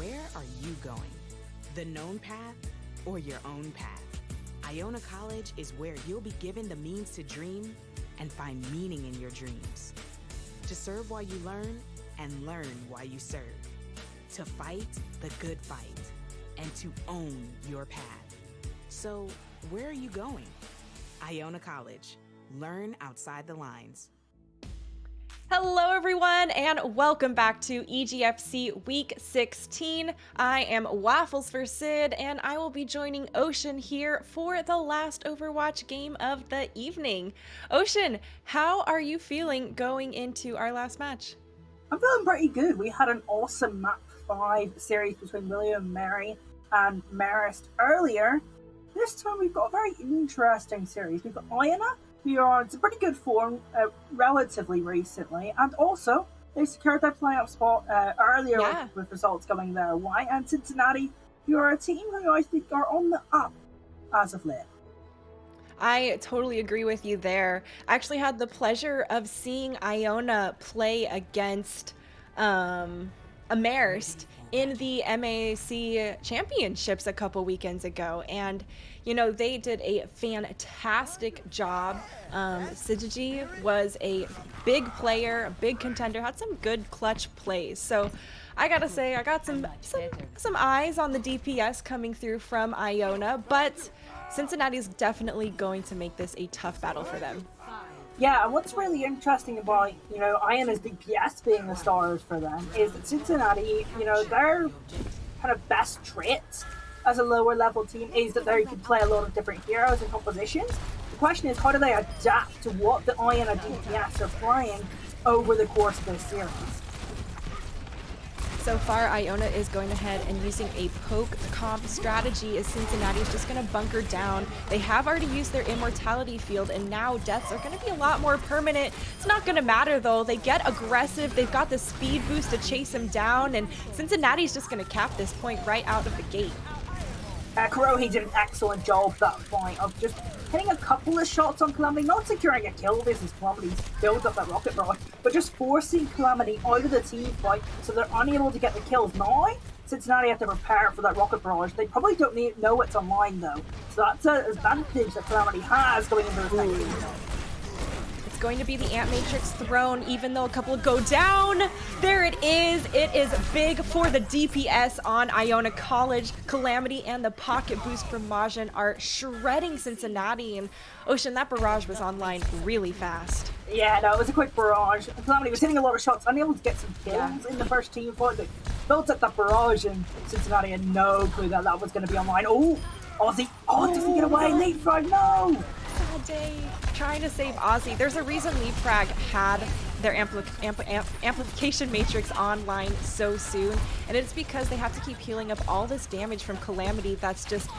Where are you going? The known path or your own path? Iona College is where you'll be given the means to dream and find meaning in your dreams. To serve while you learn and learn while you serve. To fight the good fight and to own your path. So, where are you going? Iona College. Learn outside the lines. Hello everyone and welcome back to EGFC Week 16. I am Waffles for Sid and I will be joining Ocean here for the last Overwatch game of the evening. Ocean, how are you feeling going into our last match? I'm feeling pretty good. We had an awesome map 5 series between William, Mary and Marist earlier. This time we've got a very interesting series. We've got Iona, who are in some pretty good form relatively recently, and also they secured their playoff spot earlier with results going their way, and Cincinnati, who are a team who I think are on the up as of late. I totally agree with you there. I actually had the pleasure of seeing Iona play against Marist in the MAC championships a couple weekends ago, and you know, they did a fantastic job. Syzygy was a big player, a big contender, had some good clutch plays. So I gotta say, I got some eyes on the DPS coming through from Iona, but Cincinnati's definitely going to make this a tough battle for them. Yeah, and what's really interesting about, you know, Iona's DPS being the stars for them is that Cincinnati, you know, their kind of best traits as a lower level team is that they can play a lot of different heroes and compositions. The question is, how do they adapt to what the Iona DPS are playing over the course of this series? So far, Iona is going ahead and using a poke comp strategy as Cincinnati is just going to bunker down. They have already used their immortality field, and now deaths are going to be a lot more permanent. It's not going to matter, though. They get aggressive. They've got the speed boost to chase him down, and Cincinnati's just going to cap this point right out of the gate. Kurohi did an excellent job that point of just hitting a couple of shots on Calamity, not securing a kill. This is Calamity's build up that rocket barrage, but just forcing Calamity out of the team fight so they're unable to get the kills. Now, Cincinnati have to prepare for that rocket barrage. They probably don't know it's online though, so that's an advantage that Calamity has going into the next game. It's going to be the Ant Matrix thrown, even though a couple go down. There it is. It is big for the DPS on Iona College. Calamity and the pocket boost from Majin are shredding Cincinnati, and Ocean, that barrage was online really fast. Yeah, no, it was a quick barrage. Calamity was hitting a lot of shots, unable to get some kills in the first team fight. They built up that barrage, and Cincinnati had no clue that that was going to be online. Oh, Ozzy! Oh, it doesn't get away. Leapfrog, no! All day trying to save Ozzy. There's a reason Leapfrag had their amplification matrix online so soon, and it's because they have to keep healing up all this damage from Calamity. That's just,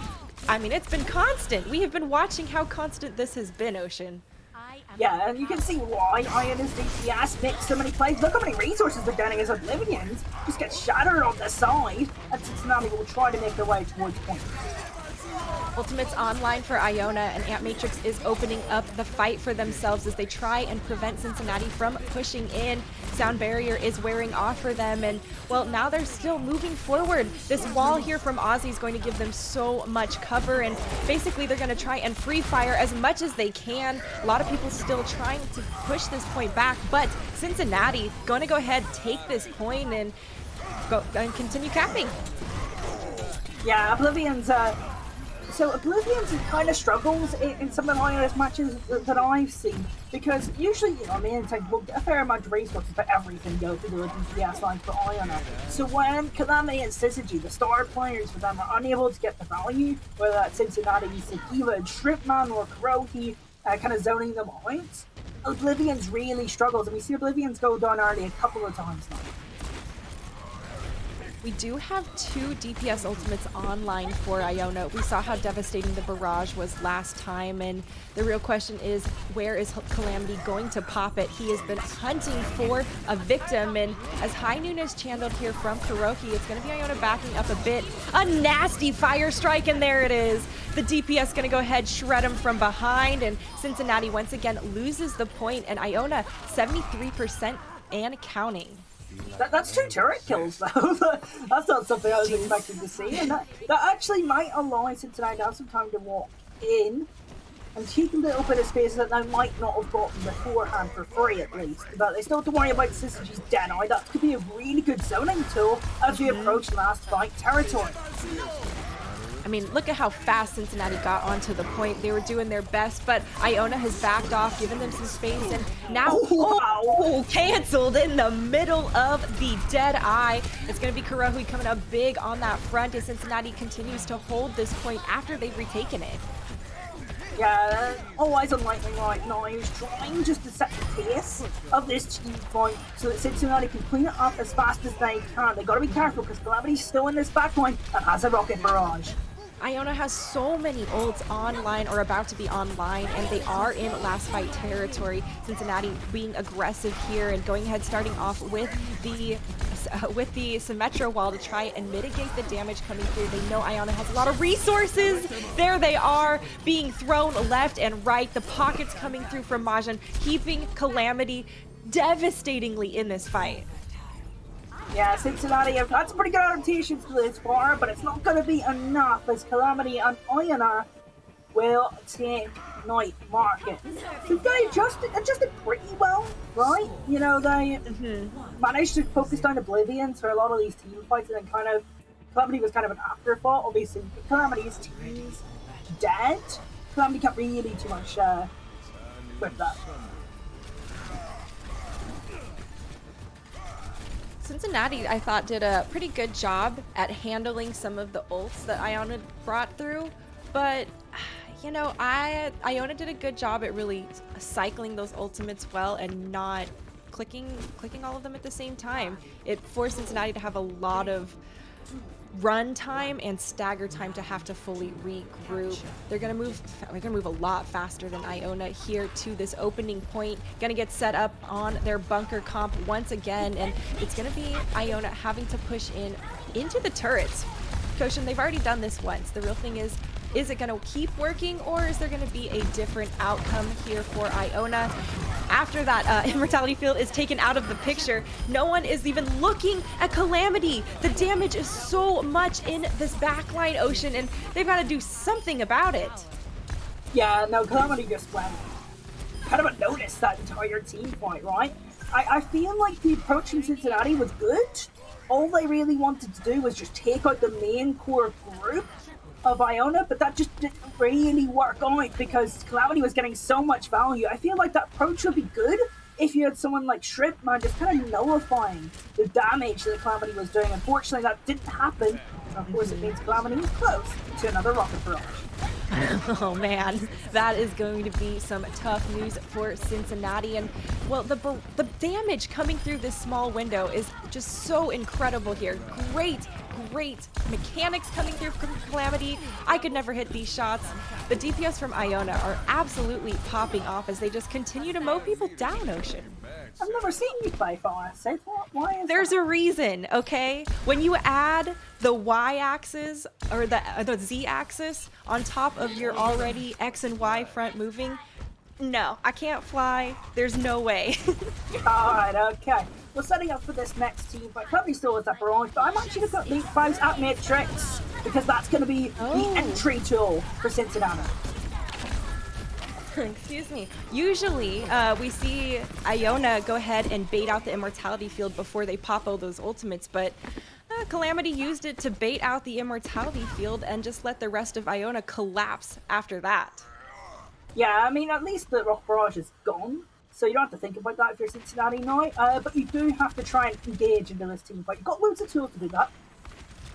I mean, it's been constant. We have been watching how constant this has been, Ocean. Yeah, and you can see why Iona's DPS makes so many plays. Look how many resources they're getting as Oblivions just get shattered on the side, and Cincinnati will try to make their way towards points. Ultimate's online for Iona, and Ant Matrix is opening up the fight for themselves as they try and prevent Cincinnati from pushing in. Sound barrier is wearing off for them, and well, now they're still moving forward. This wall here from Ozzy is going to give them so much cover, and basically they're going to try and free fire as much as they can. A lot of people still trying to push this point back, but Cincinnati going to go ahead, take this point, and go and continue capping. Yeah, Oblivion's Oblivion's kind of struggles in some of Iona's matches that I've seen, because usually, you know, on the inside, we'll get a fair amount of resources, but everything goes through the DPS line for Iona. So when Calamity and Syzygy, the star players for them, are unable to get the value, whether that's Cincinnati, Sakiva, and Shrimpman, or Kurohi, kind of zoning them out, Oblivion's really struggles, and we see Oblivion's go down early a couple of times now. We do have 2 DPS ultimates online for Iona. We saw how devastating the barrage was last time, and the real question is, where is Calamity going to pop it? He has been hunting for a victim, and as High Noon is channeled here from Kurohi, it's going to be Iona backing up a bit. A nasty fire strike, and there it is. The DPS going to go ahead, shred him from behind, and Cincinnati once again loses the point, and Iona 73% and counting. That's 2 turret kills, though. That's not something I was expecting to see. And that actually might allow Cincinnati to have some time to walk in and take a little bit of space that they might not have gotten beforehand for free, at least. But they still have to worry about Syzygy's Deadeye. That could be a really good zoning tool as we approach last fight territory. I mean, look at how fast Cincinnati got onto the point. They were doing their best, but Iona has backed off, given them some space, and now canceled in the middle of the Deadeye. It's going to be Kurohui coming up big on that front as Cincinnati continues to hold this point after they've retaken it. Yeah, all eyes on Lightning right now. He's trying just to set the pace of this team fight so that Cincinnati can clean it up as fast as they can. They got to be careful because Calamity's still in this backline and has a rocket barrage. Iona has so many ults online or about to be online, and they are in last fight territory. Cincinnati being aggressive here and going ahead, starting off with the Symmetra wall to try and mitigate the damage coming through. They know Iona has a lot of resources. There they are, being thrown left and right. The pockets coming through from Majin, keeping Calamity devastatingly in this fight. Yeah, Cincinnati have had some pretty good adaptations to this far, but it's not going to be enough as Calamity and Iona will take Night Market. So they adjusted pretty well, right? You know, they managed to focus down Oblivion for a lot of these team fights, and then kind of Calamity was kind of an afterthought. Obviously, Calamity's team's dead. Calamity can't really do too much with that. Cincinnati, I thought, did a pretty good job at handling some of the ults that Iona brought through, but you know, Iona did a good job at really cycling those ultimates well and not clicking all of them at the same time. It forced Cincinnati to have a lot of run time and stagger time to have to fully regroup. They're gonna move a lot faster than Iona here to this opening point. Gonna get set up on their bunker comp once again, and it's gonna be Iona having to push into the turrets. Koshin, they've already done this once. The real thing is it gonna keep working, or is there gonna be a different outcome here for Iona? After that Immortality Field is taken out of the picture, no one is even looking at Calamity. The damage is so much in this backline, Ocean, and they've got to do something about it. Yeah, no, Calamity just went kind of unnoticed that entire team fight, right? I feel like the approach from Cincinnati was good. All they really wanted to do was just take out the main core group of Iona, but that just didn't really work out because Calamity was getting so much value. I feel like that approach would be good if you had someone like Shrimpman just kind of nullifying the damage that Calamity was doing. Unfortunately, that didn't happen. Of course, it means Calamity is close to another rocket barrage. Oh man, that is going to be some tough news for Cincinnati. And well, the damage coming through this small window is just so incredible here. Great mechanics coming through from Calamity. I could never hit these shots. The DPS from Iona are absolutely popping off as they just continue to mow people down, Ocean. I've never seen you play fire. Say what? Why is There's that? a reason, okay? When you add the Y-axis or the Z-axis on top of your already X and Y front moving, no, I can't fly. There's no way. Alright, okay. We're setting up for this next team fight. Probably still with that barrage, but I'm actually going to put Leap 5s at Matrix because that's going to be the entry tool for Cincinnati. Excuse me. Usually, we see Iona go ahead and bait out the Immortality Field before they pop all those ultimates, but Calamity used it to bait out the Immortality Field and just let the rest of Iona collapse after that. Yeah, I mean, at least the Rock Barrage is gone, so you don't have to think about that if you're Cincinnati now, but you do have to try and engage into this team fight. You've got loads of tools to do that.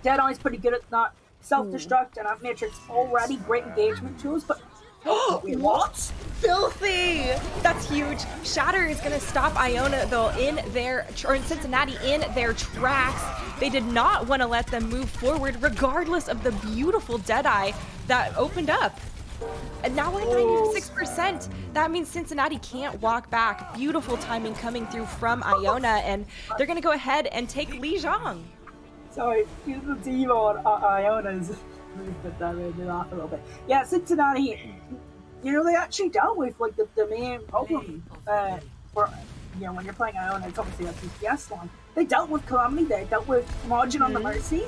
Deadeye's pretty good at that. Self-destruct and Matrix already great engagement tools, but wait, what? Filthy! That's huge. Shatter is going to stop Iona, though, in Cincinnati in their tracks. They did not want to let them move forward, regardless of the beautiful Deadeye that opened up. And now we're at 96%. That means Cincinnati can't walk back. Beautiful timing coming through from Iona, and they're going to go ahead and take Lijiang. Sorry, the team on Iona's movement there made me laugh a little bit. Yeah, Cincinnati, you know, they actually dealt with like the main problem for you know, when you're playing Iona, it's obviously a DPS line. They dealt with Calamity, they dealt with Margin on the Mercy.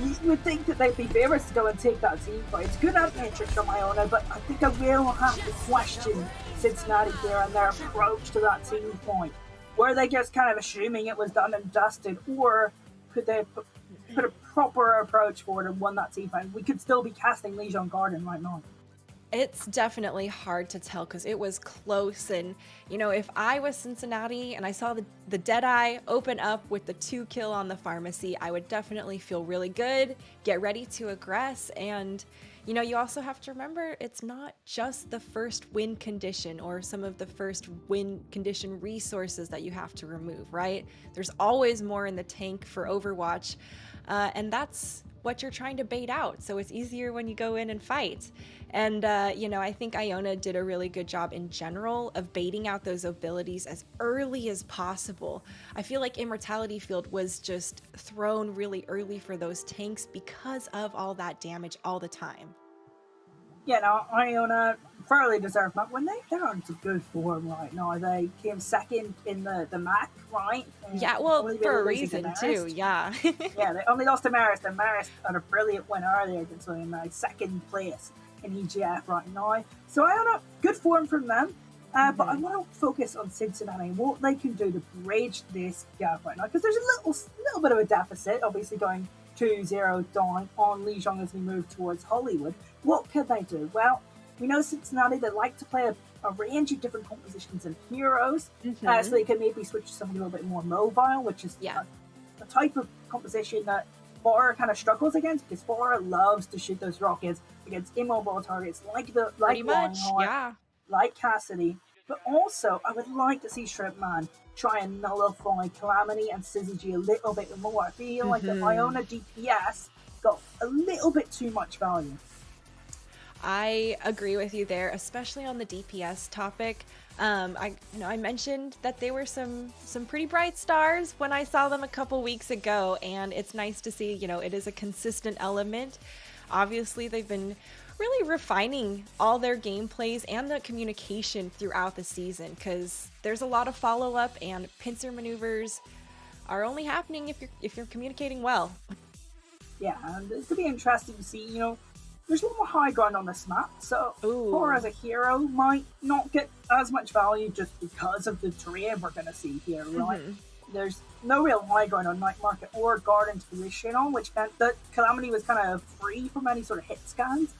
You would think that they'd be favourites to go and take that team fight. It's good at Matrix from Iona, but I think I will have to question Cincinnati here and their approach to that team fight. Were they just kind of assuming it was done and dusted, or could they put a proper approach forward and won that team fight? We could still be casting Legion Garden right now. It's definitely hard to tell because it was close, and you know, if I was Cincinnati and I saw the Deadeye open up with the 2 kill on the pharmacy, I would definitely feel really good, get ready to aggress. And you know, you also have to remember it's not just the first win condition or some of the first win condition resources that you have to remove, right? There's always more in the tank for Overwatch, and that's what you're trying to bait out, so it's easier when you go in and fight. And you know, I think Iona did a really good job in general of baiting out those abilities as early as possible. I feel like Immortality Field was just thrown really early for those tanks because of all that damage all the time. Yeah, no, Iona fairly deserved that. When they're into good form right now, they came second in the MAC, right? And yeah, well, for a reason too, yeah. Yeah, they only lost to Marist, and Marist had a brilliant win earlier against them, second place in EGF right now. So Iona, good form from them. But I want to focus on Cincinnati and what they can do to bridge this gap right now, because there's a little bit of a deficit, obviously going 2-0 down on Legion as we move towards Hollywood. What could they do? Well, we know Cincinnati, they like to play a range of different compositions and heroes, so they can maybe switch to something a little bit more mobile, which is a type of composition that Fora kind of struggles against, because Fora loves to shoot those rockets against immobile targets like Reinhardt, like Cassidy. But also, I would like to see Shrimpman try and nullify Calamity and Syzygy a little bit more. I feel like the Iona DPS got a little bit too much value. I agree with you there, especially on the DPS topic. I mentioned that they were some pretty bright stars when I saw them a couple weeks ago, and it's nice to see, you know, it is a consistent element. Obviously, they've been really refining all their gameplays and the communication throughout the season, because there's a lot of follow-up, and pincer maneuvers are only happening if you're communicating well. Yeah, and it's going to be interesting to see, you know, there's a little more high ground on this map, so Fora as a hero might not get as much value just because of the terrain we're going to see here, right? There's no real high ground on Night Market or Garden's position on, which meant that Calamity was kind of free from any sort of hit scans.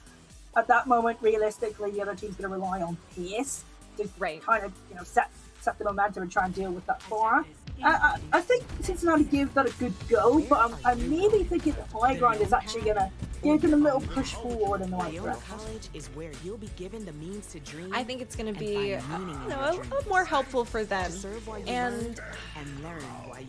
At that moment, realistically, the other team's going to rely on pace to kind of, you know, set the momentum and try and deal with that Fora. I think Cincinnati gave that a good go, but I'm maybe thinking the high ground is actually going to give them a little push forward in the right direction. Is where you'll be given the means to dream. I think it's going to be a more helpful for them. And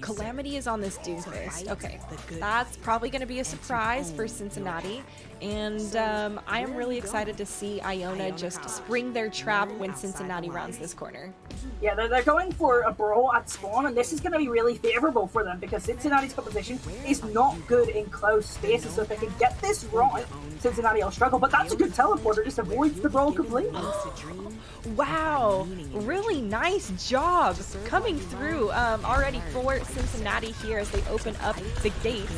Calamity is on this Doomfist. Okay, that's probably going to be a surprise for Cincinnati. And I am really excited to see Iona just spring their trap when Cincinnati rounds this corner. Yeah, they're going for a brawl at spawn, and this is going to be really favourable for them because Cincinnati's composition is not good in close spaces. So if they can get this right, Cincinnati will struggle. But that's a good teleporter, just avoids the brawl completely. Wow, really nice job coming through already for Cincinnati here as they open up the gates.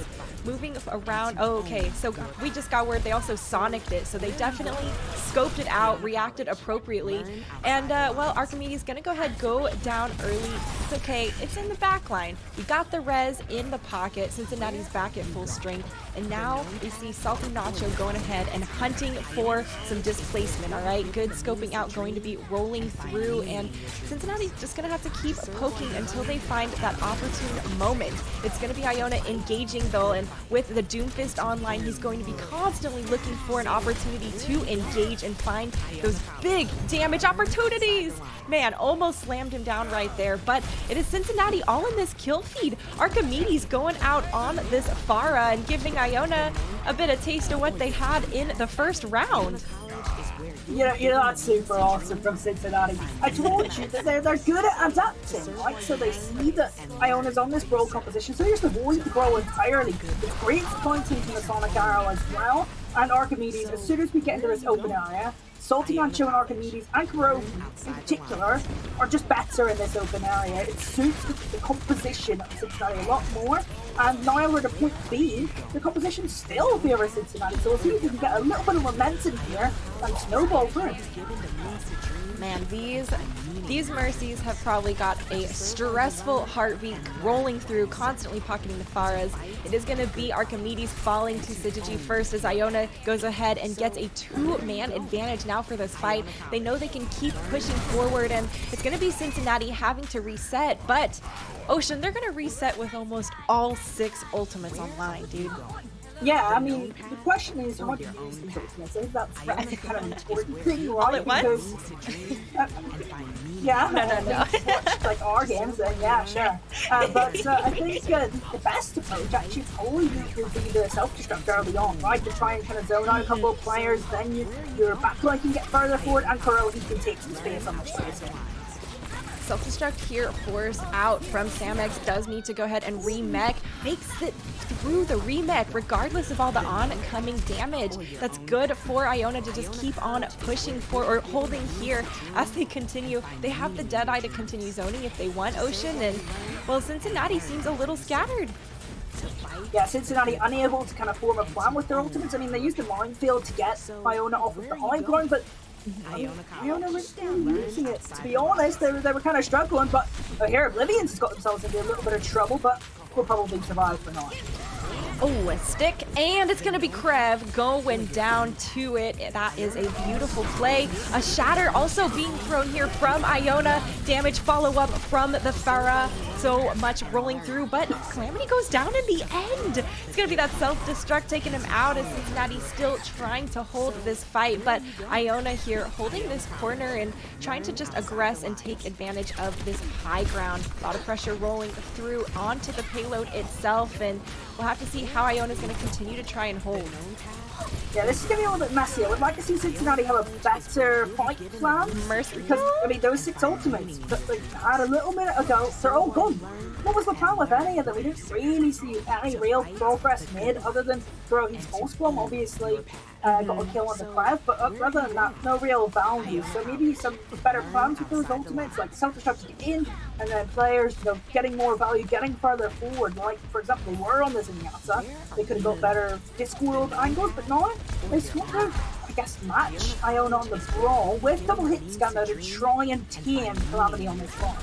Moving around. Oh, okay, so we just got word they also sonicked it, so they definitely scoped it out, reacted appropriately. And well, Archimedes gonna go ahead, go down early. It's okay, it's in the back line. We got the res in the pocket. Cincinnati's back at full strength, and now we see Salty Nacho going ahead and hunting for some displacement. All right, good scoping out, going to be rolling through, and Cincinnati's just gonna have to keep poking until they find that opportune moment. It's gonna be Iona engaging though, and with the Doomfist online, he's going to be constantly looking for an opportunity to engage and find those big damage opportunities. Man, almost slammed him down right there, but it is Cincinnati all in this kill feed. Archimedes going out on this Pharah and giving Iona a bit of taste of what they had in the first round. You know, that's super awesome from Cincinnati. I told you that they're good at adapting, right? So they see that Iona's on this brawl composition, so they just avoid the brawl entirely. It's great pointing from the Sonic Arrow as well. And Archimedes, as soon as we get into this open area, Salty Mancho and Archimedes and Kuro in particular are just better in this open area. It suits the composition of Cincinnati a lot more. And now we're at point B, the composition still favors Cincinnati. So we'll see if we can get a little bit of momentum here and snowball through. Man, these Mercies have probably got a stressful heartbeat rolling through, constantly pocketing the Pharahs. It is going to be Archimedes falling to Syzygy first as Iona goes ahead and gets a 2-man advantage now for this fight. They know they can keep pushing forward, and it's going to be Cincinnati having to reset, but Ocean, they're going to reset with almost all 6 ultimates online, dude. Yeah, I mean, the question is, how do you use these ultimates? I think that's kind of an important thing, right? All at once? Yeah, no. Watch, like our games, then yeah, sure. But I think the best approach actually probably would be the self-destruct early on, right? To try and kind of zone out a couple of players, then your backline can get further forward, and Kuro, he can take some space on the space. Self-destruct here forced out from Samex, does need to go ahead and remech, makes it through the remech regardless of all the oncoming damage. That's good for Iona to just keep on pushing for or holding here as they continue. They have the Deadeye to continue zoning if they want, Ocean, and well, Cincinnati seems a little scattered. Yeah, Cincinnati unable to kind of form a plan with their ultimates. I mean, they used the minefield to get Iona off of the high ground, but Iona was still using it. To be honest, they were kind of struggling, but here Oblivion's has got themselves into a little bit of trouble, but will probably survive for now. Oh, a stick, and it's going to be Krev going down to it. That is a beautiful play. A shatter also being thrown here from Iona. Damage follow-up from the Pharah. So much rolling through, but Calamity goes down in the end. It's going to be that self-destruct taking him out as Cincinnati still trying to hold this fight, but Iona here holding this corner and trying to just aggress and take advantage of this high ground. A lot of pressure rolling through onto the payload itself, and we'll have to see how Iona is going to continue to try and hold. Yeah, this is going to be a little bit messy. I would like to see Cincinnati have a better fight plan. Because, I mean, those 6 ultimates that they had a little minute ago, they're all gone. What was the plan with any of them? We didn't really see any real progress made other than throughout his post one, obviously. Got a kill on the Krev, but other than that, no real value. So maybe some better plans with those ultimates, like self-destruct to get in, and then players, getting more value, getting further forward. Like, for example, they were on this Zenyatta. They could have got better Discworld angles, but no, they sort of, I guess, match Iona on the brawl with double hit scanner to try and tame Calamity on this boss.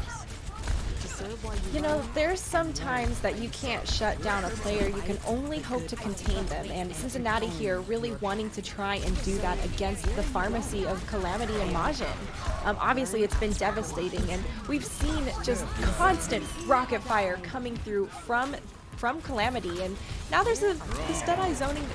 You know, there's some times that you can't shut down a player, you can only hope to contain them, and Cincinnati here really wanting to try and do that against the pharmacy of Calamity and Majin. Obviously it's been devastating, and we've seen just constant rocket fire coming through from Calamity, and now there's this Deadeye zoning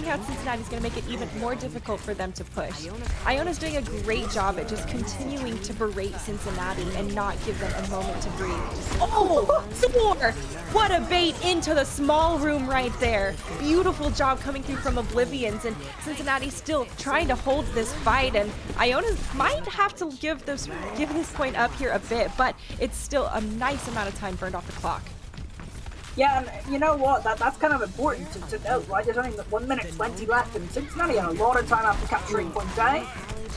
out Cincinnati is going to make it even more difficult for them to push. Iona's doing a great job at just continuing to berate Cincinnati and not give them a moment to breathe. Oh, Thor! What a bait into the small room right there. Beautiful job coming through from Oblivions, and Cincinnati still trying to hold this fight, and Iona might have to give this point up here a bit, but it's still a nice amount of time burned off the clock. Yeah, and you know what? That's kind of important to note, right? There's only 1 minute 20 left, and Cincinnati had a lot of time after capturing point A.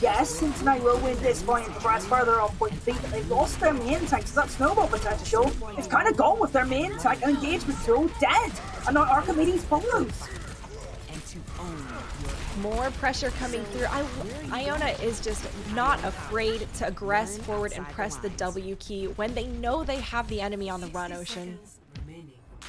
Yes, Cincinnati will win this fight and progress further on point B, but they've lost their main tank, so that snowball potential is kind of gone with their main tank and engagement tool dead, and now Archimedes follows. More pressure coming through. Iona is just not afraid to aggress forward and press the W key when they know they have the enemy on the run, Ocean.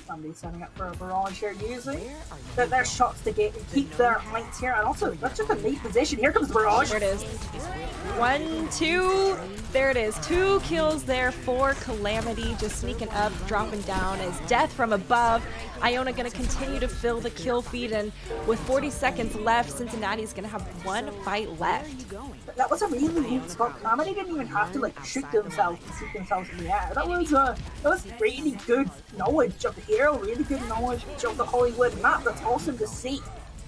Somebody's setting up for a barrage here, using their shots to keep their heights here, and also that's just a neat position. Here comes the barrage. There it is. 1, 2. There it is. 2 kills there for Calamity, just sneaking up, dropping down as death from above. Iona going to continue to fill the kill feed, and with 40 seconds left, Cincinnati's going to have 1 fight left. That was a really good spot. Calamity didn't even have to shoot themselves to keep themselves in the air. That was really good knowledge of the hero, really good knowledge of the Hollywood map. That's awesome to see.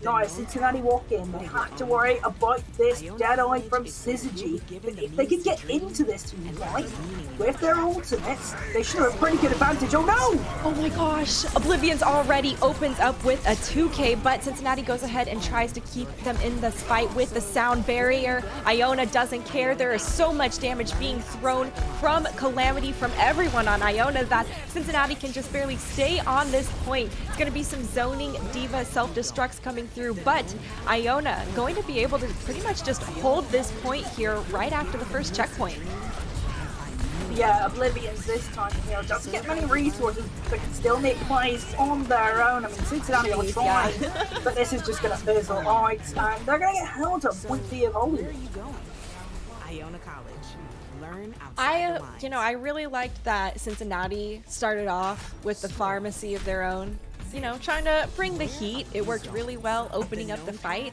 Now, as Cincinnati walk in, they have to worry about this Deadeye from Syzygy. But if they could get into this team fight with their ultimates, they should have a pretty good advantage. Oh no! Oh my gosh, Oblivion's already opens up with a 2K, but Cincinnati goes ahead and tries to keep them in this fight with the sound barrier. Iona doesn't care. There is so much damage being thrown from Calamity, from everyone on Iona, that Cincinnati can just barely stay on this point. It's going to be some zoning diva self-destructs coming through, but Iona going to be able to pretty much just hold this point here right after the first checkpoint. Yeah, Oblivion's this time, doesn't get many resources, but can still make plays on their own. I mean, Cincinnati will try, but this is just going to fizzle out, and they're going to get held up with the Evolve. Iona College. Learn outside the lines. I really liked that Cincinnati started off with the pharmacy of their own, trying to bring the heat. It worked really well opening up the fight.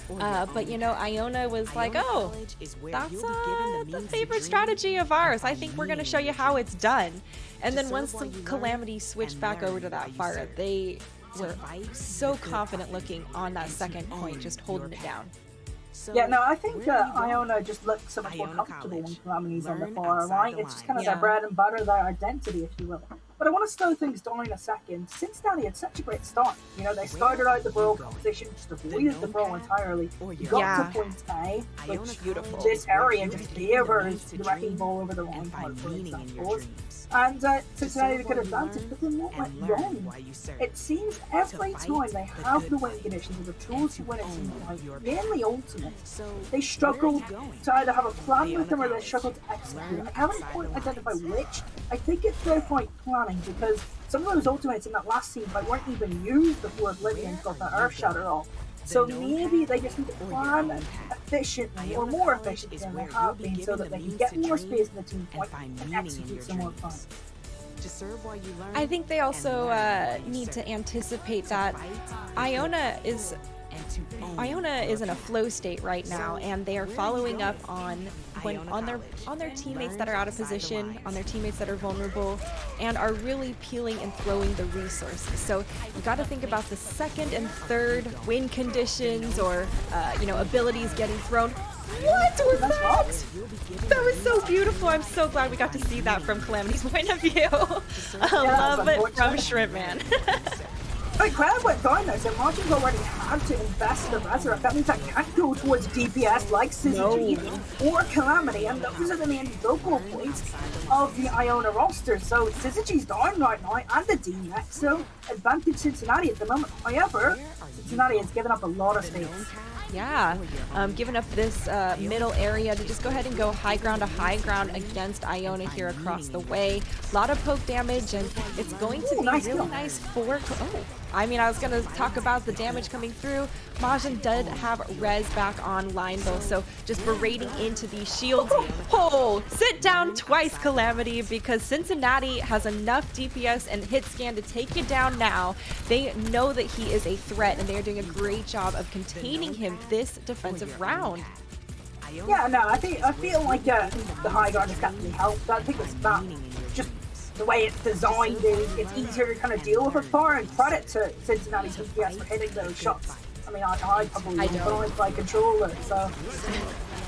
But Iona was like, oh, that's the favorite strategy of ours. I think we're going to show you how it's done. And then once the Calamity switched back over to that fire, they were so confident looking on that second point, just holding it down. Yeah, no, I think Iona just looks so much more comfortable when Calamity's on the far right. It's just kind of their bread and butter, their identity, if you will. But I want to slow things down a second. Cincinnati had such a great start. They started out the brawl competition, just avoided the brawl entirely. Got to point A, which this area just favors the wrecking ball over the line part, for example. And Cincinnati had a good advantage, but then what went wrong? It seems every time they have the winning conditions or the tools to win a team fight, mainly ultimate, they struggle to either have a plan with them or they struggle to execute. I haven't quite identified which. I think it's their fight planning, because some of those ultimates in that last team fight weren't even used before Oblivion got that Earth Shatter off. So maybe they just need to plan efficiently, or more efficiently than they have been, so that they can get more space in the team fight and execute some more fun. I think they also need to anticipate that Iona is in a flow state right now, and they are following up on their teammates that are out of position, on their teammates that are vulnerable, and are really peeling and throwing the resources. So you got to think about the second and third win conditions, or abilities getting thrown. What was that? That was so beautiful. I'm so glad we got to see that from Calamity's point of view. I love it from Shrimp Man. But Crab went down though, so Martin's already had to invest in the Resurrect. That means I can't go towards DPS like Syzygy or Calamity, and those are the main focal points of the Iona roster. So Syzygy's down right now, and the DMX, so advantage Cincinnati at the moment. However, Cincinnati has given up a lot of space. Yeah, giving up this middle area to just go ahead and go high ground to high ground against Iona here across the way. A lot of poke damage, and it's going to be really nice for... I was going to talk about the damage coming through. Majin did have res back online though, so just berating into these shields. Oh, sit down twice, Calamity, because Cincinnati has enough DPS and hit scan to take you down now. They know that he is a threat, and they are doing a great job of containing him this defensive round. Yeah, no, I feel like the high ground has definitely helped. I think it's that just the way it's designed, it's easier to kind of deal with it far, and credit to Cincinnati's DPS for hitting those shots. I probably don't by controller, so...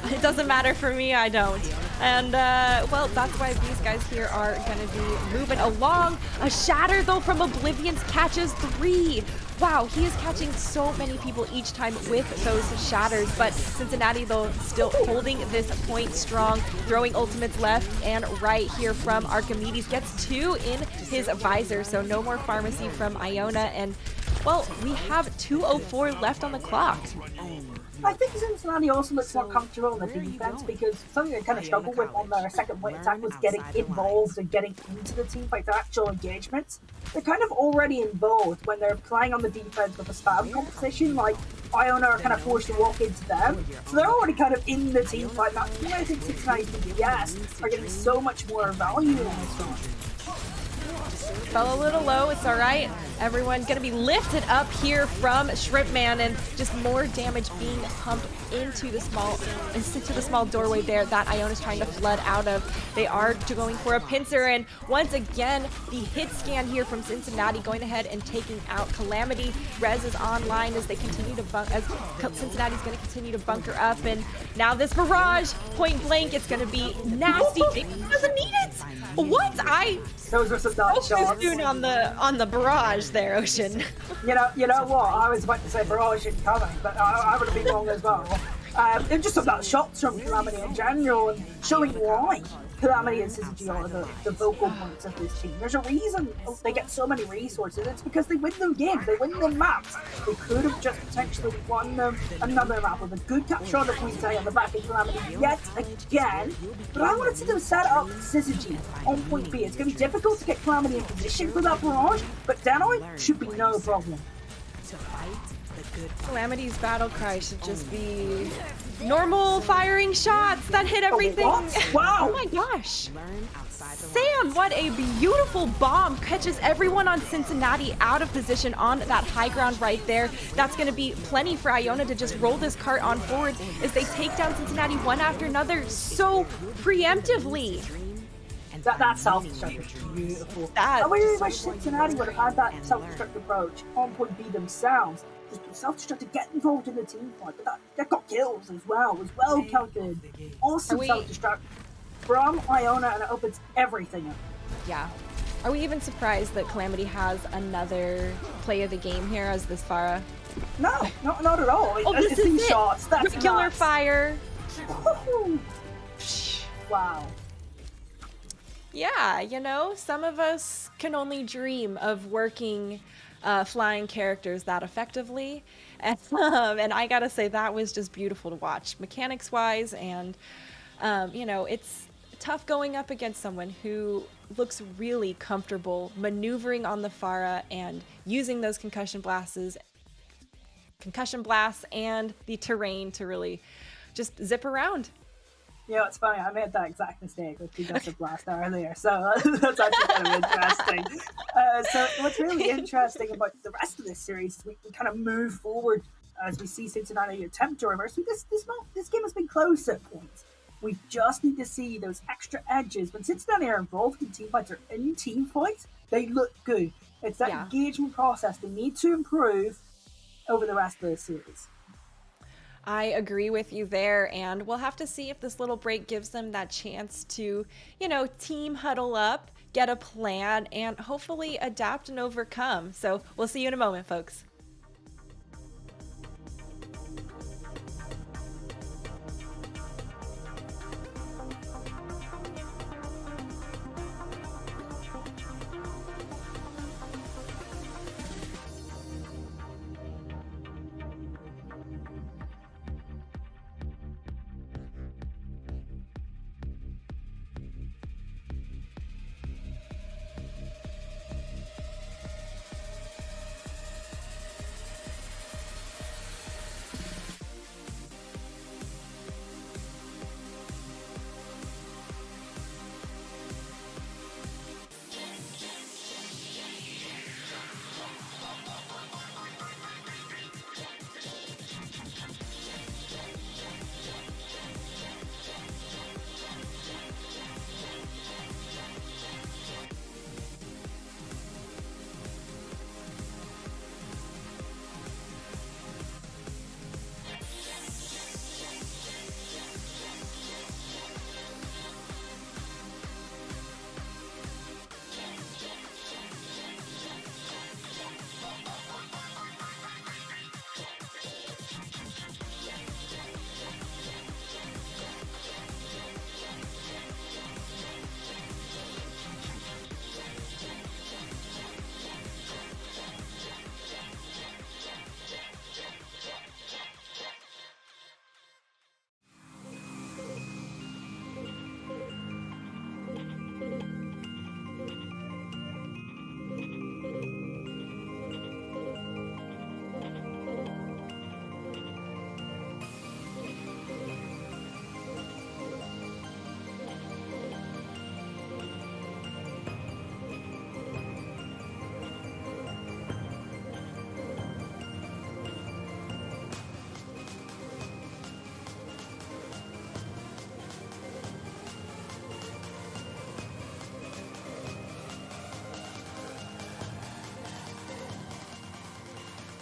It doesn't matter for me, I don't. And, well, that's why these guys here are going to be moving along. A shatter, though, from Oblivion's catches 3. Wow, he is catching so many people each time with those shatters, but Cincinnati, though, still holding this point strong, throwing ultimates left and right here from Archimedes. Gets 2 in his visor, so no more pharmacy from Iona, and, well, we have 2:04 left on the clock. I think Cincinnati also looks more comfortable in the defense, because something they kind of struggled with on their second point attack was getting involved and getting into the team fight, their actual engagements. They're kind of already involved when they're playing on the defense with a spam composition, like Iona are kind of forced to walk into them. So they're already kind of in the team fight. That's why I think Cincinnati's DPS are getting so much more value in this one. fell a little low. It's all right. Everyone's going to be lifted up here from Shrimpman, and just more damage being pumped into the small doorway there that Iona's trying to flood out of. They are going for a pincer, and once again, the hit scan here from Cincinnati going ahead and taking out Calamity. Rez is online as they continue to Cincinnati's going to continue to bunker up, and now this barrage, point blank, it's going to be nasty. It doesn't need it. What? Those were some dark shots. On the barrage there, Ocean. You know what? I was about to say barrage incoming, but I would have been wrong as well. It just about shots from Calamity in general, and showing why Calamity and Syzygy are the vocal points of this team. There's a reason they get so many resources. It's because they win them games, they win them maps. They could have just potentially won them another map with a good capture on the point on the back of Calamity yet again. But I wanted to see them set up Syzygy on point B. It's going to be difficult to get Calamity in position for that barrage, but Denoy should be no problem. Calamity's battle cry should just be normal firing shots that hit everything. Wow! Oh my gosh! Sam, what a beautiful bomb catches everyone on Cincinnati out of position on that high ground right there. That's going to be plenty for Iona to just roll this cart on forward as they take down Cincinnati one after another so preemptively. That self-destruct is beautiful. I really wish Cincinnati would have had that self-destruct approach on point B themselves. Just self-destruct to get involved in the team fight, but that got kills as well. It was well calculated. Awesome self-destruct from Iona, and it opens everything up. Yeah. Are we even surprised that Calamity has another play of the game here as this Pharah? No, not at all. Oh, this is it. Shots. That's regular nuts. fire. Wow. Yeah, you know, some of us can only dream of working flying characters that effectively, and I gotta say that was just beautiful to watch, mechanics wise, and you know, it's tough going up against someone who looks really comfortable maneuvering on the Pharah and using those concussion blasts and the terrain to really just zip around. You know, it's funny, I made that exact mistake with Concussion Blast earlier, so that's actually kind of interesting. So what's really interesting about the rest of this series is we kind of move forward as we see Cincinnati attempt to reverse. This game has been close at points. We just need to see those extra edges. When Cincinnati are involved in team fights or in team fights, they look good. It's that engagement process they need to improve over the rest of the series. I agree with you there, and we'll have to see if this little break gives them that chance to, you know, team huddle up, get a plan, and hopefully adapt and overcome. So we'll see you in a moment, folks.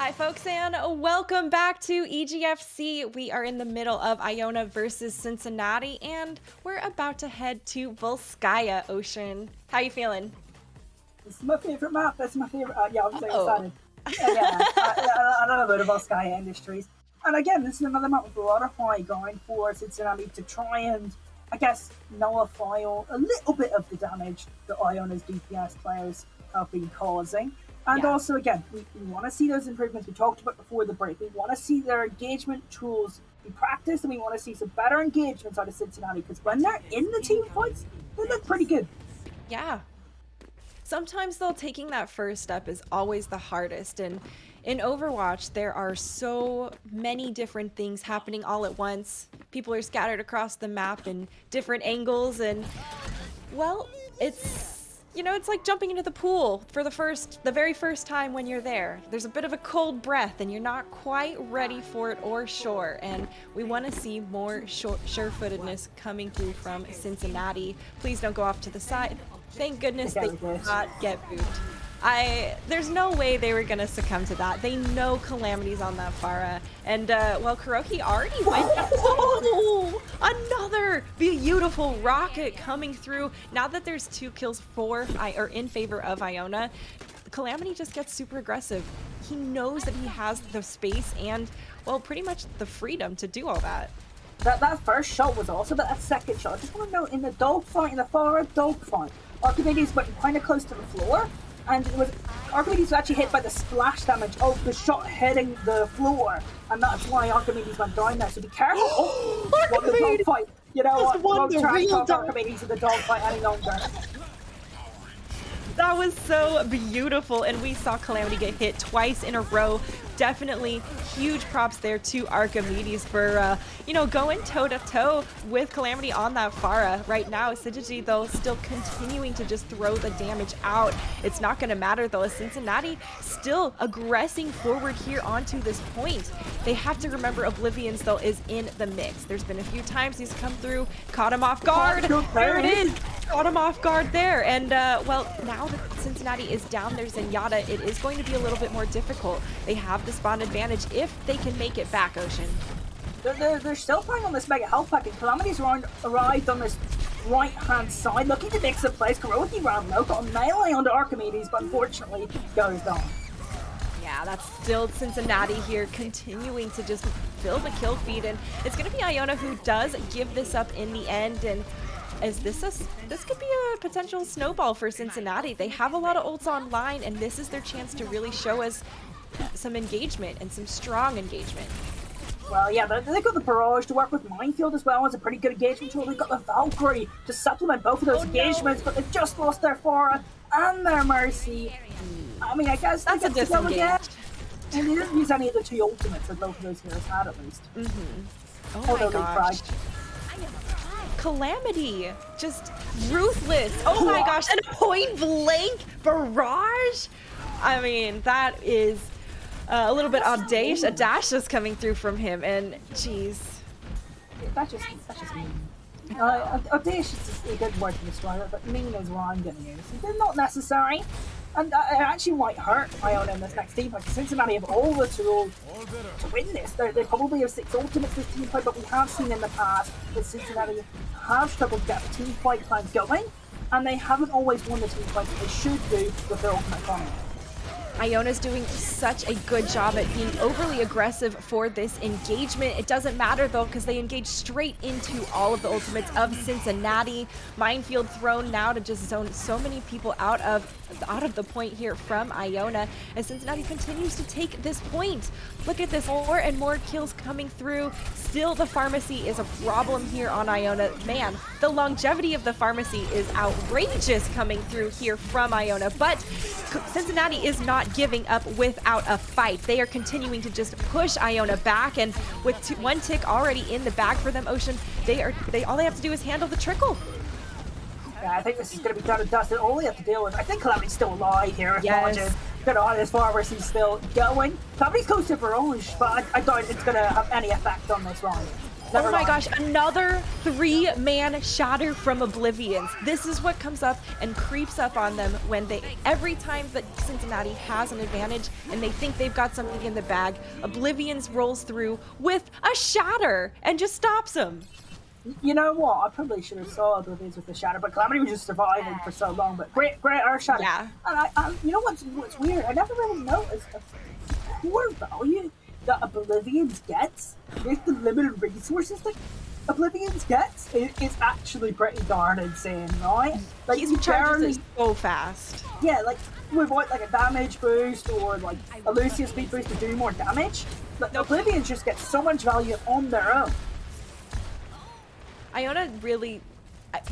Hi folks, and welcome back to EGFC. We are in the middle of Iona versus Cincinnati, and we're about to head to Volskaya Ocean. How you feeling? This is my favorite map. That's my favorite. Yeah, I'm so excited. I love about Volskaya Industries. And again, this is another map with a lot of high going for Cincinnati to try and, I guess, nullify a little bit of the damage that Iona's DPS players have been causing. And also, again, we want to see those improvements we talked about before the break. We want to see their engagement tools be practiced, and we want to see some better engagements out of Cincinnati, because when they're in the team fights, they look pretty good. Yeah. Sometimes, though, taking that first step is always the hardest. And in Overwatch, there are so many different things happening all at once. People are scattered across the map in different angles, and, well, it's... You know, it's like jumping into the pool for the very first time when you're there. There's a bit of a cold breath and you're not quite ready for it or sure. And we want to see more sure-footedness coming through from Cincinnati. Please don't go off to the side. Thank goodness they did not get booped. There's no way they were going to succumb to that. They know Calamity's on that Pharah. And, well, Kuroki already went. Oh, another beautiful rocket coming through. Now that there's 2 kills in favor of Iona, Calamity just gets super aggressive. He knows that he has the space and, well, pretty much the freedom to do all that. That first shot was awesome, but that second shot, I just want to note, in the dogfight, in the Pharah dogfight, Archimedes went kind of close to the floor. And Archimedes was actually hit by the splash damage of the shot hitting the floor, and that's why Archimedes went down there. So be careful. What the dogfight? You know what? Don't try to talk Archimedes in the dogfight any longer. That was so beautiful, and we saw Calamity get hit twice in a row. Definitely huge props there to Archimedes for, you know, going toe-to-toe with Calamity on that Pharah. Right now, Syzygy, though, still continuing to just throw the damage out. It's not going to matter, though, as Cincinnati still aggressing forward here onto this point. They have to remember Oblivions, though, is in the mix. There's been a few times he's come through, caught him off guard. There it is. Caught him off guard there. And, well, now that Cincinnati is down there, Zenyatta, it is going to be a little bit more difficult. They have the spawn advantage if they can make it back, Ocean. They're still playing on this mega health pack, and Calamity's arrived on this right-hand side, looking to mix the plays. Kuroki ran low, got a melee onto Archimedes, but unfortunately goes down. Yeah, that's still Cincinnati here, continuing to just fill the kill feed, and it's going to be Iona who does give this up in the end. And this could be a potential snowball for Cincinnati. They have a lot of ults online, and this is their chance to really show us some engagement and some strong engagement. Well, yeah, they've got the Barrage to work with Minefield as well as a pretty good engagement tool. They've got the Valkyrie to supplement both of those engagements, but they've just lost their Pharah and their Mercy. I mean, I guess that's a disengage. And they didn't use any of the 2 ultimates that both of those heroes had, at least. Oh my gosh. Calamity, just ruthless. Oh my gosh, and a point blank barrage. I mean, that is a little bit audacious. A dash is coming through from him, and jeez. That's just mean. Audacious is a good word to describe it, but mean is what I'm going to use. They're not necessary. And it actually might hurt Iona in this next team fight. Cincinnati have all the tools to win this. They probably have 6 ultimates this team fight, but we have seen in the past that Cincinnati have struggled to get the team fight plans going, and they haven't always won the team fights that they should do with their ultimate economy. Iona's doing such a good job at being overly aggressive for this engagement. It doesn't matter though, because they engage straight into all of the ultimates of Cincinnati. Minefield thrown now to just zone so many people out of the point here from Iona as Cincinnati continues to take this point. Look at this, more and more kills coming through. Still, the pharmacy is a problem here on Iona. Man, the longevity of the pharmacy is outrageous coming through here from Iona, but Cincinnati is not giving up without a fight. They are continuing to just push Iona back, and with 1 tick already in the bag for them, Ocean, all they have to do is handle the trickle. Yeah, I think this is going to be done and dusted. All we have to deal with, I think Calamity's still alive here. Yes. Good on as far as he's still going. Calamity's close to Barrage, but I doubt it's going to have any effect on this round. Oh my gosh, another 3-man shatter from Oblivions. This is what comes up and creeps up on them when every time that Cincinnati has an advantage and they think they've got something in the bag, Oblivions rolls through with a shatter and just stops them. You know what? I probably should have saw Oblivions with the shatter, but Calamity was just surviving for so long. But great Earth shatter. Yeah. And you know what's weird? I never really noticed the core value that Oblivions gets with the limited resources that Oblivions gets. It's actually pretty darn insane, right? Like He charges it so fast. Yeah, like without like a damage boost or like a Lucius speed boost to do more damage. But Oblivions just get so much value on their own. Iona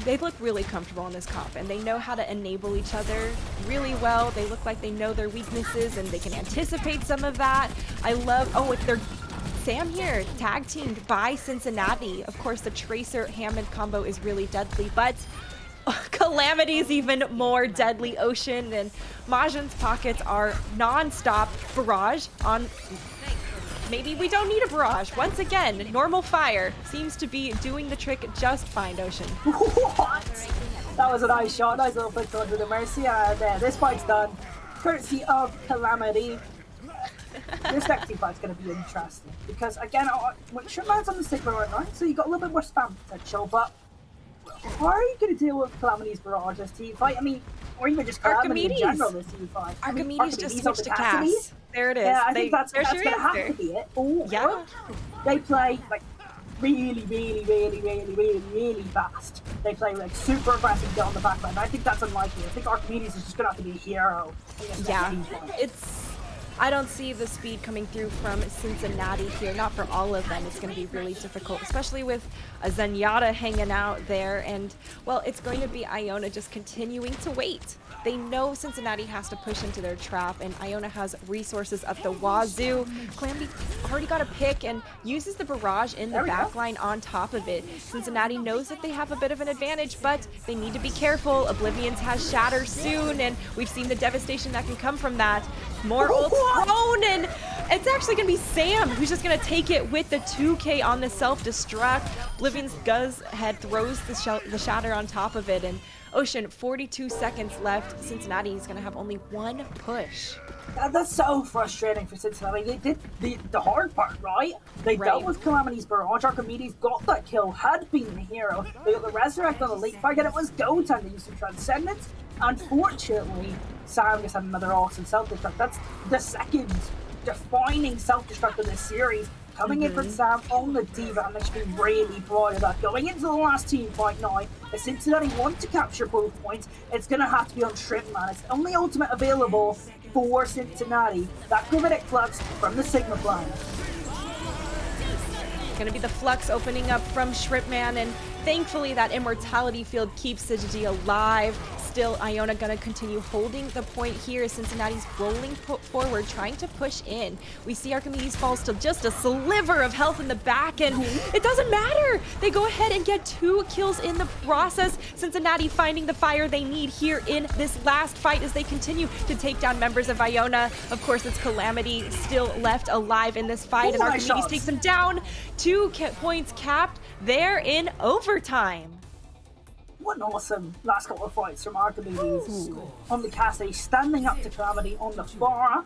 they look really comfortable in this comp, and they know how to enable each other really well. They look like they know their weaknesses, and they can anticipate some of that. I love, they're Sam here, tag teamed by Cincinnati. Of course, the Tracer Hammond combo is really deadly, but Calamity is even more deadly. Ocean and Majin's pockets are non-stop. Barrage on... Maybe we don't need a barrage. Once again, normal fire seems to be doing the trick just fine, Ocean. What? That was a nice shot. Nice little flick under the Mercy. And this fight's done. Courtesy of Calamity. This next team fight's going to be interesting. Because, again, Shrimman's on the Sigma right now, so you got a little bit more spam potential. But how are you going to deal with Calamity's barrage this team fight? I mean, or even just Calamity in general this team fight. Archimedes just switched to Cass. There it is. Yeah, I think that's going to have to be it. Oh, yeah. They play like really fast. They play like super aggressive, get on the back line. I think that's unlikely. I think Archimedes is just going to have to be a hero. Yeah, I don't see the speed coming through from Cincinnati here. Not for all of them. It's going to be really difficult, especially with a Zenyatta hanging out there. And, well, it's going to be Iona just continuing to wait. They know Cincinnati has to push into their trap, and Iona has resources up the wazoo. Calamity already got a pick and uses the barrage in the backline on top of it. Cincinnati knows that they have a bit of an advantage, but they need to be careful. Oblivions has Shatter soon, and we've seen the devastation that can come from that. More ults thrown, and it's actually going to be Sam who's just going to take it with the 2K on the self-destruct. Oblivion's goes ahead, throws the Shatter on top of it, and Ocean, 42 seconds left. Cincinnati is going to have only one push. That's so frustrating for Cincinnati. They did the hard part, right? They dealt with Calamity's barrage. Archimedes got that kill, had been the hero. They got the Resurrect on the late fight, and it was go time. They used some Transcendence. Unfortunately, Sam just had another awesome self-destruct. That's the second defining self-destruct of this series. Coming in from Sam on the D.Va, and they should be really proud of that. Going into the last team fight now, if Cincinnati want to capture both points, it's going to have to be on Shrimpman. It's the only ultimate available for Cincinnati. That Gravitic Flux from the Sigma plan. Going to be the Flux opening up from Shrimpman, and thankfully that Immortality Field keeps Siggy alive. Still, Iona gonna continue holding the point here as Cincinnati's rolling forward, trying to push in. We see Archimedes falls to just a sliver of health in the back, and it doesn't matter. They go ahead and get 2 kills in the process. Cincinnati finding the fire they need here in this last fight as they continue to take down members of Iona. Of course, it's Calamity still left alive in this fight, and Archimedes takes them down. 2 points capped there in overtime. What an awesome last couple of fights from Archimedes on the Cassie, standing up to Calamity on the Pharah.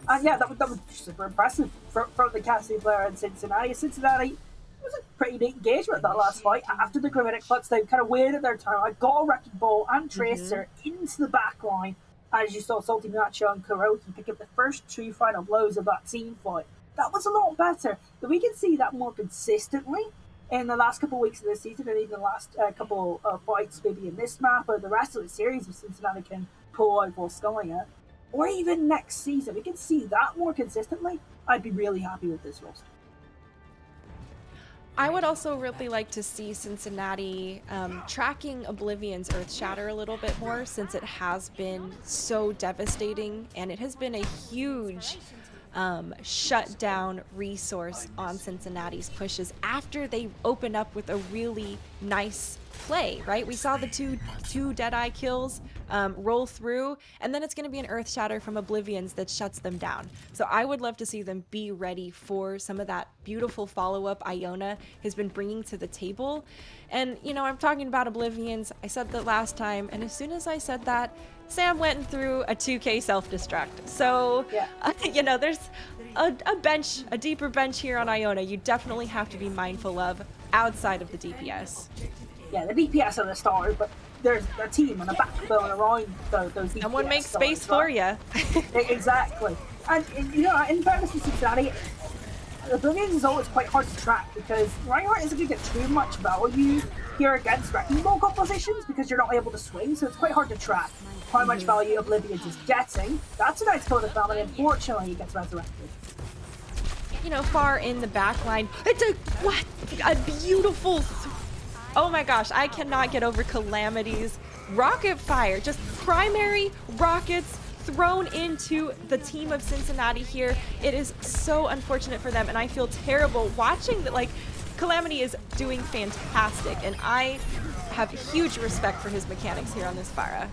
And yeah, that was super impressive for the Cassie player in Cincinnati. Cincinnati was a pretty neat engagement that last fight. After the Gravitic Flux, they kind of waited their turn. I got a Wrecking Ball and Tracer into the back line, as you saw Salty Nacho and Kuroki pick up the first 2 final blows of that team fight. That was a lot better. But we can see that more consistently in the last couple of weeks of this season, and even the last couple of fights maybe in this map or the rest of the series if Cincinnati can pull out Volskaya, or even next season. We can see that more consistently. I'd be really happy with this roster. I would also really like to see Cincinnati tracking Oblivion's Earth Shatter a little bit more, since it has been so devastating, and it has been a huge shut down resource on Cincinnati's pushes after they open up with a really nice play, right? We saw the two Deadeye kills roll through, and then it's going to be an Earth Shatter from Oblivions that shuts them down. So I would love to see them be ready for some of that beautiful follow-up Iona has been bringing to the table. And, you know, I'm talking about Oblivions. I said that last time, and as soon as I said that, Sam went through a 2K self-destruct. So, Yeah. you know, there's a bench, a deeper bench here on Iona you definitely have to be mindful of outside of the DPS. Yeah, the DPS are the stars, but there's a team and a backbone around those DPS. Someone makes space stars, for right? you. Exactly. And, you know, in fairness to Cincinnati, Oblivions is always quite hard to track because Reinhardt isn't going to get too much value here against Wrecking Ball compositions because you're not able to swing, so it's quite hard to track how much value Oblivions is getting. That's a nice code of family. Unfortunately, he gets resurrected. You know, far in the back line. It's a beautiful. Oh my gosh, I cannot get over Calamity's rocket fire. Just primary rockets thrown into the team of Cincinnati here. It is so unfortunate for them, and I feel terrible watching that. Like, Calamity is doing fantastic, and I have huge respect for his mechanics here on this Pharah.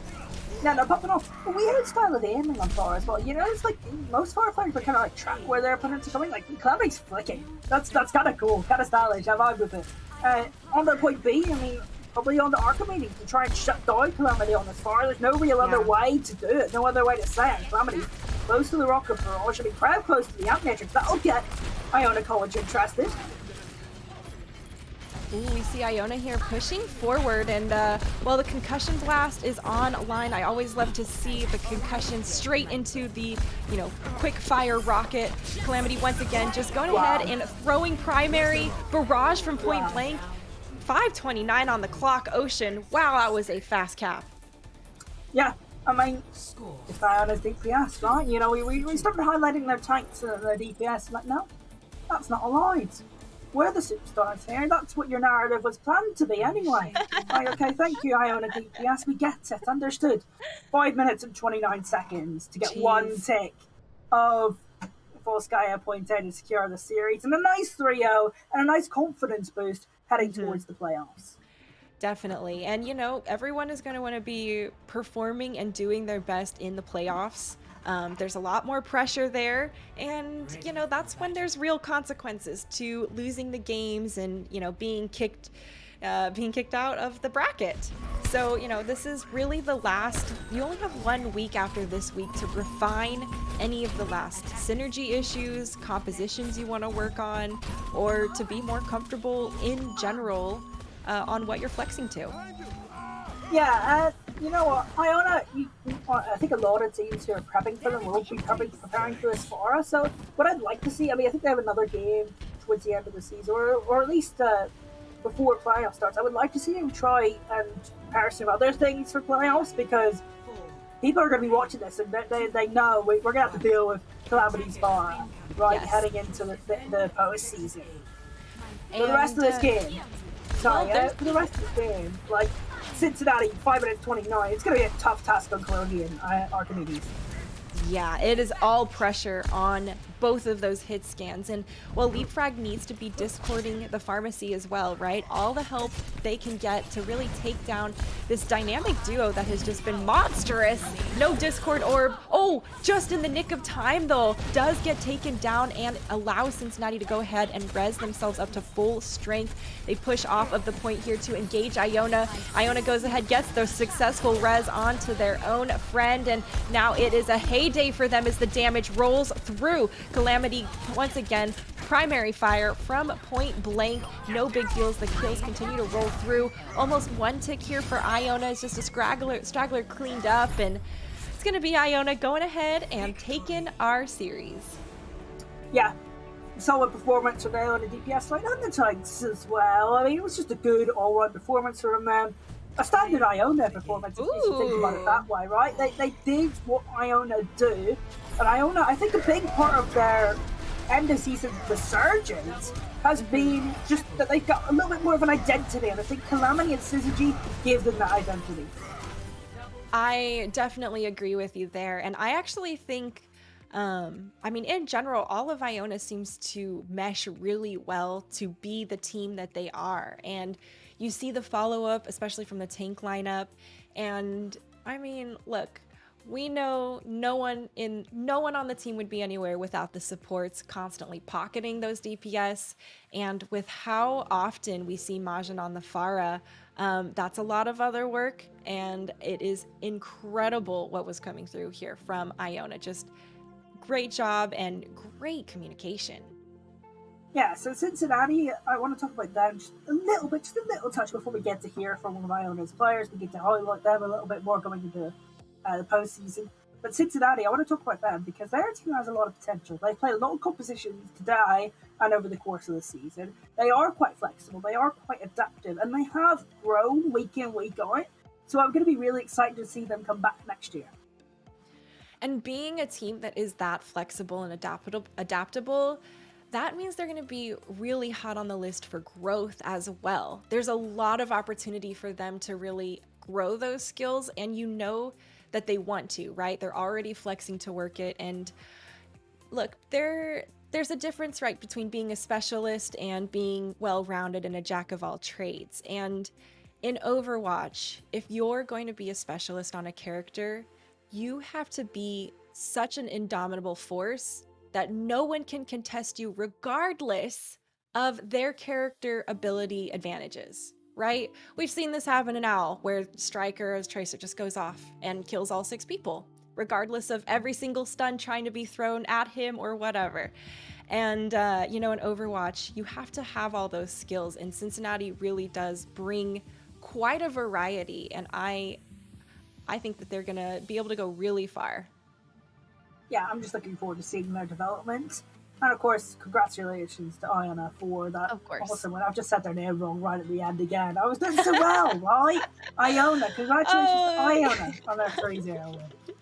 Yeah, no, popping off. A weird style of aiming on Pharah as well. You know, it's like most Pharah players would kind of like track where their opponents are coming. Like, Calamity's flicking. That's kind of cool, kind of stylish. I vibe with it. On the point B, I mean, probably on the Archimedes to try and shut down Calamity on this Pharah. There's no real other way to do it. No other way to say it. Calamity close to the Rocket Barrage. I mean, crowd close to the Amp Matrix. That'll get Iona College interested. Ooh, we see Iona here pushing forward, and while the concussion blast is online, I always love to see the concussion straight into the, you know, quick fire rocket. Calamity once again just going ahead and throwing primary barrage from point blank. 5:29 on the clock, Ocean. Wow, that was a fast cap. Yeah, I mean, it's Iona's DPS, right? You know, we started highlighting their tanks and their DPS. Like, no, that's not allowed. We're the superstars here. That's what your narrative was planned to be anyway. Right, okay, thank you, Iona DPS. We get it. Understood. 5 minutes and 29 seconds to get one tick of Volskaya point out and secure the series. And a nice 3-0 and a nice confidence boost heading towards the playoffs. Definitely. And, you know, everyone is going to want to be performing and doing their best in the playoffs. There's a lot more pressure there, and you know, that's when there's real consequences to losing the games and, you know, being kicked out of the bracket. So, you know, this is really the last. You only have 1 week after this week to refine any of the last synergy issues, compositions you want to work on, or to be more comfortable in general on what you're flexing to. Yeah, you know what, Iona, I think a lot of teams who are prepping for them will be preparing for this Pharah. So what I'd like to see, I mean, I think they have another game towards the end of the season, or at least before playoff starts. I would like to see them try and prepare some other things for playoffs, because people are going to be watching this and they know we're going to have to deal with Calamity's Pharah, right, heading into the postseason. For the rest of this game, for the rest of the game, like, Cincinnati, 5 minutes 29. It's going to be a tough task on Colombian Archimedes. Yeah, it is all pressure on both of those hit scans. And while Leapfrog needs to be discording the pharmacy as well, right? All the help they can get to really take down this dynamic duo that has just been monstrous. No discord orb. Oh, just in the nick of time though, does get taken down and allows Cincinnati to go ahead and res themselves up to full strength. They push off of the point here to engage Iona. Iona goes ahead, gets the successful res onto their own friend, and now it is a heyday for them as the damage rolls through. Calamity once again, primary fire from point blank. No big deals. The kills continue to roll through. Almost 1 tick here for Iona. It's just a straggler cleaned up, and it's going to be Iona going ahead and taking our series. Yeah, solid performance from them on the DPS side and the tanks as well. I mean, it was just a good all-round performance from them. A standard Iona performance, if you think about it that way, right? They did what Iona do, and Iona, I think a big part of their end of season resurgence has been just that they've got a little bit more of an identity, and I think Calamity and Syzygy give them that identity. I definitely agree with you there, and I actually think I mean, in general, all of Iona seems to mesh really well to be the team that they are. And, You see the follow-up, especially from the tank lineup. And I mean, look, we know no one on the team would be anywhere without the supports constantly pocketing those DPS. And with how often we see Majin on the Pharah, that's a lot of other work, and it is incredible what was coming through here from Iona. Just great job and great communication. Yeah, so Cincinnati, I want to talk about them just a little bit, just a little touch before we get to hear from one of Iona's players. We get to highlight them a little bit more going into the postseason. But Cincinnati, I want to talk about them because their team has a lot of potential. They play a lot of competitions today and over the course of the season. They are quite flexible, they are quite adaptive, and they have grown week in, week out. So I'm going to be really excited to see them come back next year. And being a team that is that flexible and adaptable, that means they're going to be really hot on the list for growth as well. There's a lot of opportunity for them to really grow those skills, and you know that they want to, right? They're already flexing to work it. And look, there's a difference, right, between being a specialist and being well-rounded and a jack of all trades. And in Overwatch, if you're going to be a specialist on a character, you have to be such an indomitable force that no one can contest you regardless of their character ability advantages, right? We've seen this happen in Owl, where Striker as Tracer just goes off and kills all 6 people, regardless of every single stun trying to be thrown at him or whatever. And, in Overwatch, you have to have all those skills, and Cincinnati really does bring quite a variety, and I think that they're gonna be able to go really far. Yeah, I'm just looking forward to seeing their development. And of course, congratulations to Iona for that awesome win. I've just said their name wrong right at the end again. I was doing so well, right? Iona, congratulations to Iona on their 3-0 win.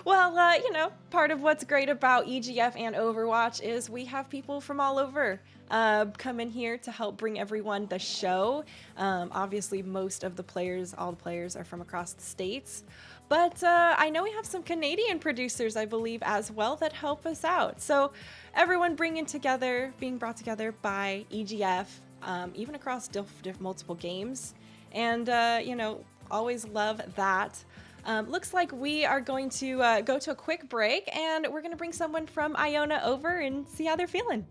Well, part of what's great about EGF and Overwatch is we have people from all over come in here to help bring everyone the show. Obviously, all the players are from across the states. But I know we have some Canadian producers, I believe, as well, that help us out. So everyone being brought together by EGF, even across multiple games. And, always love that. Looks like we are going to go to a quick break, and we're going to bring someone from Iona over and see how they're feeling.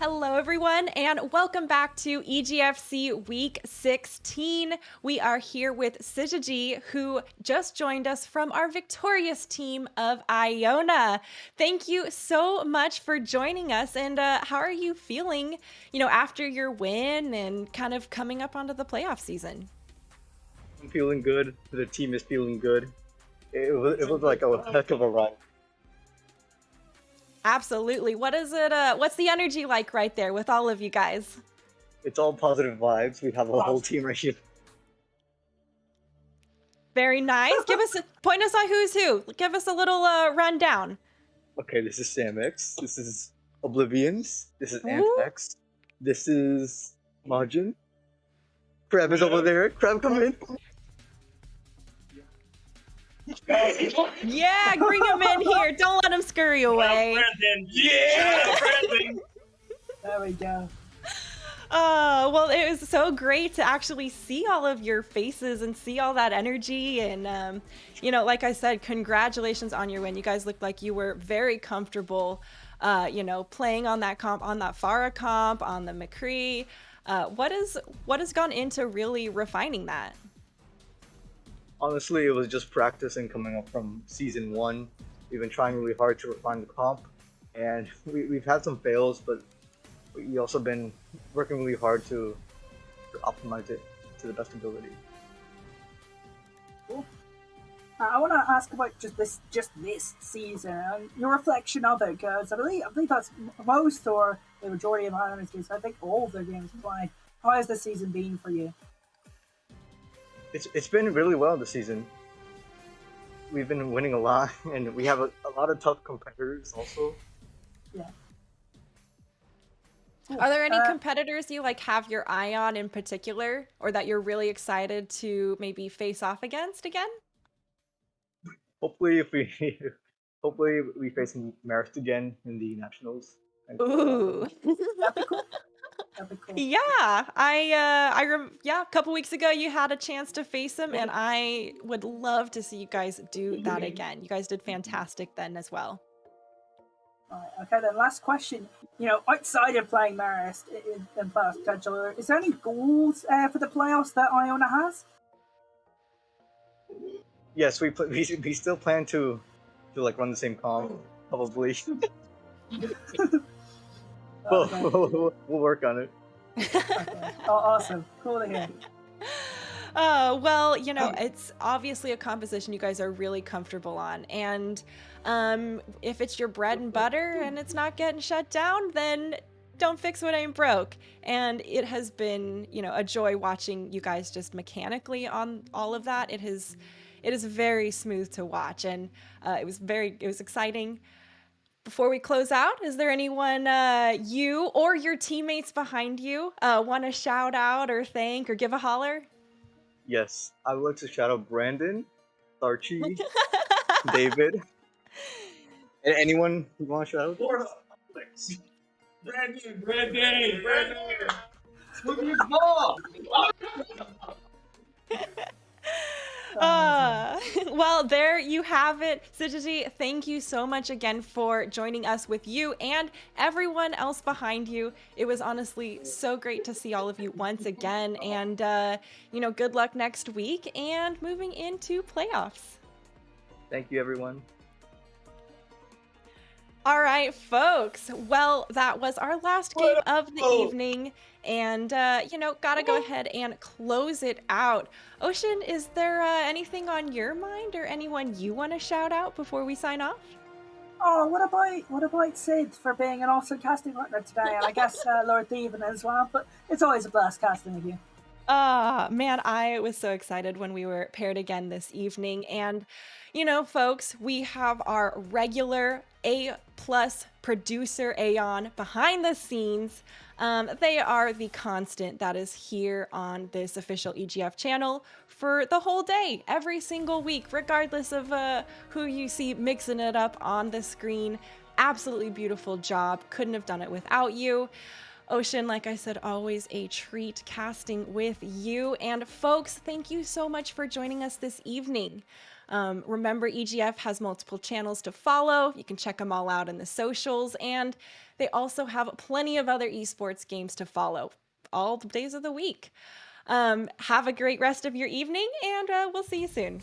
Hello, everyone, and welcome back to EGFC Week 16. We are here with Syzygy, who just joined us from our victorious team of Iona. Thank you so much for joining us, and how are you feeling, after your win and kind of coming up onto the playoff season? I'm feeling good. The team is feeling good. It was like a heck of a run. Absolutely. What's the energy like right there with all of you guys? It's all positive vibes. We have a whole team right here. Very nice. Point us on who's who. Give us a little rundown. Okay, this is Samx. This is Oblivions. This is Ooh. Anthrax. This is Majin. Crab is over there. Crab, come in. Yeah, bring him in here. Don't let him scurry away. Yeah, Brandon. There we go. Oh, well, it was so great to actually see all of your faces and see all that energy. And, like I said, congratulations on your win. You guys looked like you were very comfortable, playing on that comp, on that Pharah comp, on the McCree. What has gone into really refining that? Honestly, it was just practice and coming up from season 1. We've been trying really hard to refine the comp, and we've had some fails, but we also been working really hard to optimize it to the best ability. Cool. I want to ask about just this season and your reflection of it, because I believe that's most or the majority of Iona's games. I think all of their games played. How has this season been for you? It's been really well this season. We've been winning a lot, and we have a lot of tough competitors also. Yeah. Cool. Are there any competitors you have your eye on in particular, or that you're really excited to maybe face off against again? Hopefully, hopefully we face Marist again in the nationals. Ooh. That'd be cool. Yeah, a couple weeks ago you had a chance to face him, and I would love to see you guys do that again. You guys did fantastic then as well. All right, okay, then last question. Outside of playing Marist in playoff potential, is there any goals for the playoffs that Iona has? Yes, we still plan to run the same comp, probably. We'll work on it. Okay. Oh, awesome. Cool to hear. Well, it's obviously a composition you guys are really comfortable on. And if it's your bread and butter and it's not getting shut down, then don't fix what ain't broke. And it has been, a joy watching you guys just mechanically on all of that. It is very smooth to watch, and it was exciting. Before we close out, is there anyone you or your teammates behind you want to shout out or thank or give a holler? Yes, I would like to shout out Brandon, Archie, David, and anyone who want to shout out. Brandon! Look at his ball! Well, there you have it. Syzygy, thank you so much again for joining us with you and everyone else behind you. It was honestly so great to see all of you once again, and good luck next week and moving into playoffs. Thank you, everyone. All right, folks. Well, that was our last game of the evening. And, gotta go ahead and close it out. Ocean, is there anything on your mind or anyone you want to shout out before we sign off? Oh, what about Sid for being an awesome casting partner today? And I guess Lord Thievin as well. But it's always a blast casting with you. Man, I was so excited when we were paired again this evening. And, folks, we have our regular A+ producer, Aeon, behind the scenes. They are the constant that is here on this official EGF channel for the whole day, every single week, regardless of who you see mixing it up on the screen. Absolutely beautiful job. Couldn't have done it without you. Ocean, like I said, always a treat casting with you. And folks, thank you so much for joining us this evening. Remember, EGF has multiple channels to follow. You can check them all out in the socials, and they also have plenty of other esports games to follow all the days of the week. Have a great rest of your evening, and we'll see you soon.